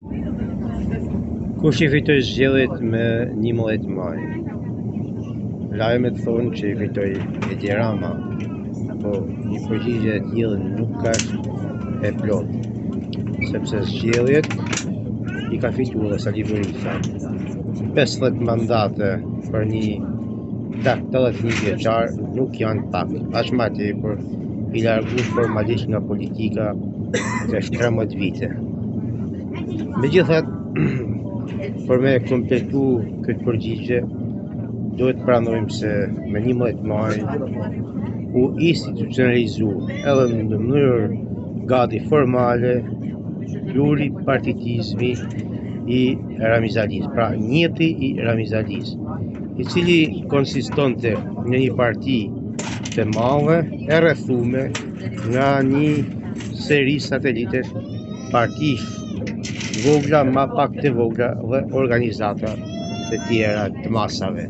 Kush I fitoi zgjedhjet me 11 maj? Lajmet thonë që I fitoi Edi Rama, po një përgjigje e tillë nuk është e plotë, sepse zgjedhjet I ka fituar Sali Berisha. 50 mandate për një 81 vjeçar nuk janë pak, aq më tepër I larguar formalisht nga politika të 13 vite. Megjithatë, për me kompletu këtë përgjigje, duhet pranojmë se me 11 maj u institucionalizu edhe në mënyrë gati formale pluripartitizmi I Ramizalis, pra njëti I Ramizalis, I cili konsistonte në një parti të madhe e rrethume nga një seri satelitesh partish vogla, ma pak të vogla dhe organizata të tjera të masave.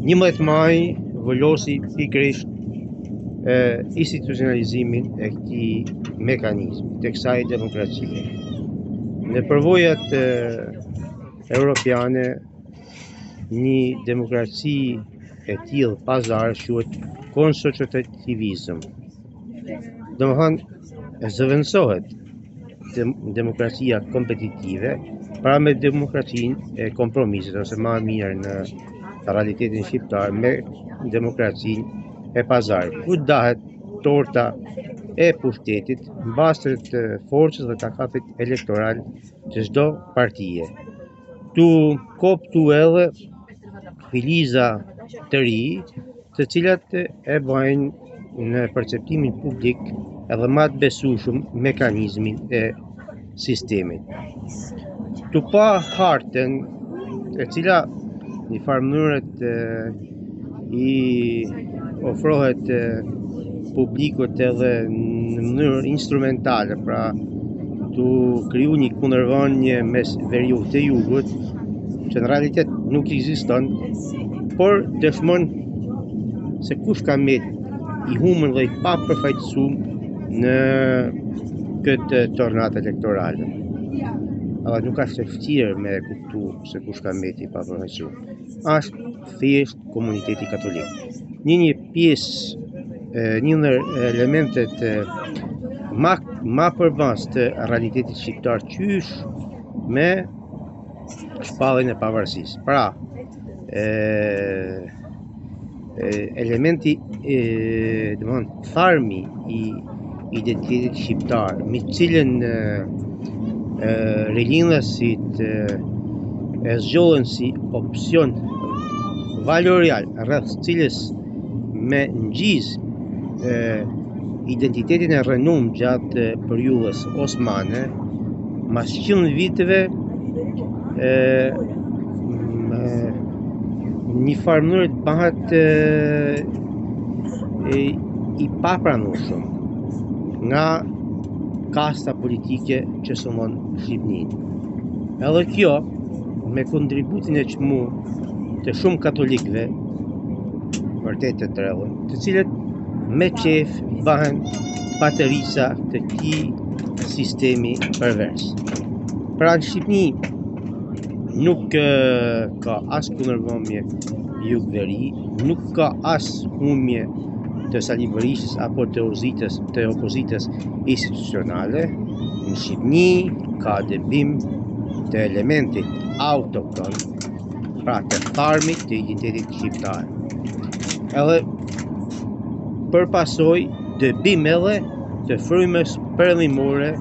11 maj vëlosi pikërisht institucionalizimin e këtij mekanizmi, të kësaj demokracie. Në përvojat europiane, një demokraci e tillë pazar quhet konsociativizëm. Domethënë zëvendësohet demokracia kompetitive para me demokracinë e kompromisit, ose më mirë në realitetin shqiptar me demokracinë e pazarit, ku dahet torta e pushtetit mbas të forcës dhe takatit elektoral të çdo partie. Tu koptu edhe filiza të ri, të cilat e bëjnë në perceptimin publik edhe më të besueshëm mekanizmin e sistemit. Tu pa hartën e cila në farë mënyrë I ofrohet publikut edhe në mënyrë instrumentale, pra tu kriju një kundërvënie mes veriut të jugut, që në realitet nuk ekziston, por dëshmon se kush ka met I humën dhe I papërfaqësuar në këtë tornat elektorale. Edhe nuk është e vështirë me kuptu se kush ka met I papërfaqësuar. Është thjesht komuniteti katolik. Një pjesë, një ndër elementet ma përbas të realitetit shqiptar qysh me shpalljen e pavarësisë. Pra, elementi tharmi I identitetit shqiptar, me cilën rilindësit e zgjodhen si opsion valorial, rreth cilës me ngjiz identitetin e rënum gjatë periudhës osmane, mas 100 viteve një farë mënyrë të bëhet I papranueshëm nga kasta politike që sëmon Shqipërinë. Edhe kjo, me kontributin e çmuar të shumë katolikëve, vërtet të trellën, të cilët me qef bëhen paterisa të këtij sistemi pervers. Pra në Shqipëri nuk ka as kundërvëmje jug-veri, nuk ka as humje të Sali Berishës apo të opozitës institucionale. Në Shqipëri ka dëbim të elementit autokton, pra të tharmit të identitetit shqiptar. Edhe përpasoj dëbim edhe të frymës perëndimore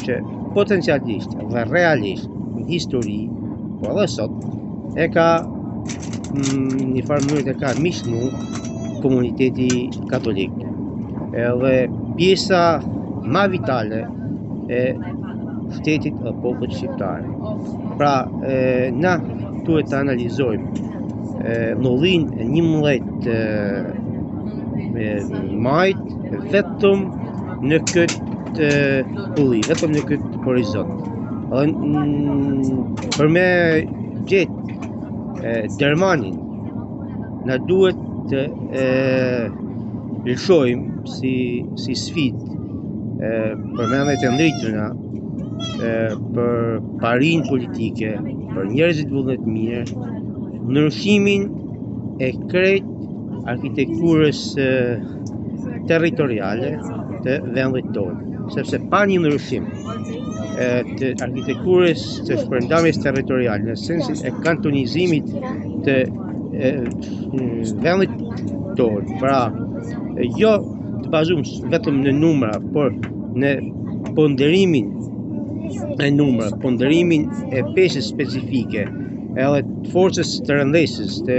që potencialisht dhe realisht në histori, po edhe sot, e ka një farë mënyrë e ka mishnu komuniteti katolik. Edhe pjesa ma vitale e shtetit dhe popullit shqiptar. Pra, na duhet të analizojmë ndodhin e 11 majt vetëm në këtë pulli, vetëm në këtë horizont. Për me gjetë Dermanin, na duhet të lëshojmë si sfidë përmendet e ndrituna për parin politike, për njerëzit vullnet mirë, ndryshimin e krejt arkitekturës territoriale të vendit tonë, sepse pa një ndryshim të arkitekturës të shpërndarjes territoriale në sensin e kantonizimit të vendit tonë, pra jo të bazuar vetëm në numra, por në ponderimin e numra, ponderimin e peshës specifike, edhe të forcës të rëndësishme të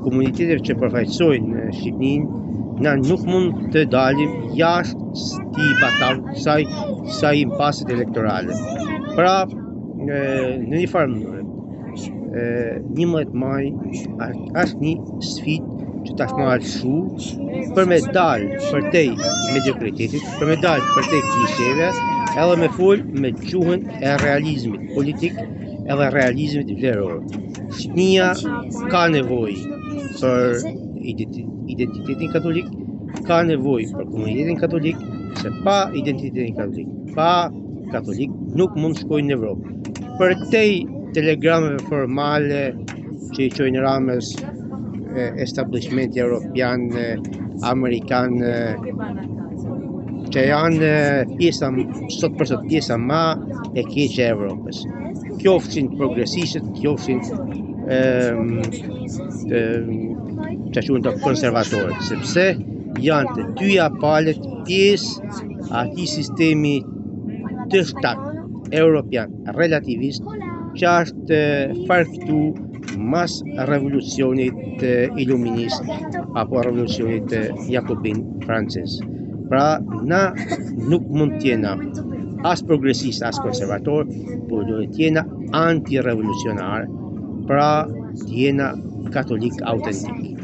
komuniteteve që përfaqësojnë Shqipërinë, na nuk mund të dalim jashtë ti batalë saj impasit elektorale. Pra, në një farë mënyrë, 11 maj është një sfidë që tashmë alshu për me dalë përtej mediokritetit, për me dalë përtej klisheve, edhe me fol me gjuhën e realizmit politik edhe realizmit vleror. Shqipënia ka nevojë për identitetin katolik, ka nevojë për komunitetin katolik, se pa identitetin katolik, pa katolik nuk mund shkojnë në Evropë. Përtej telegrameve formale që i çojnë Ramës establishmenti evropian, amerikan, që janë pjesa sot për sot pjesa më e keqe e Evropës. Qofshin progresistët, qofshin që quhen të konservatorët, sepse janë të dyja palët pjesë atij sistemi të shtat europian relativist që është farktu mas revolucionit iluminist apo revolucionit jakobin francez. Pra, na nuk mund t'jena as progresist, as konservator, por duhet t'jena anti-revolucionar, pra t'jena katolik autentik.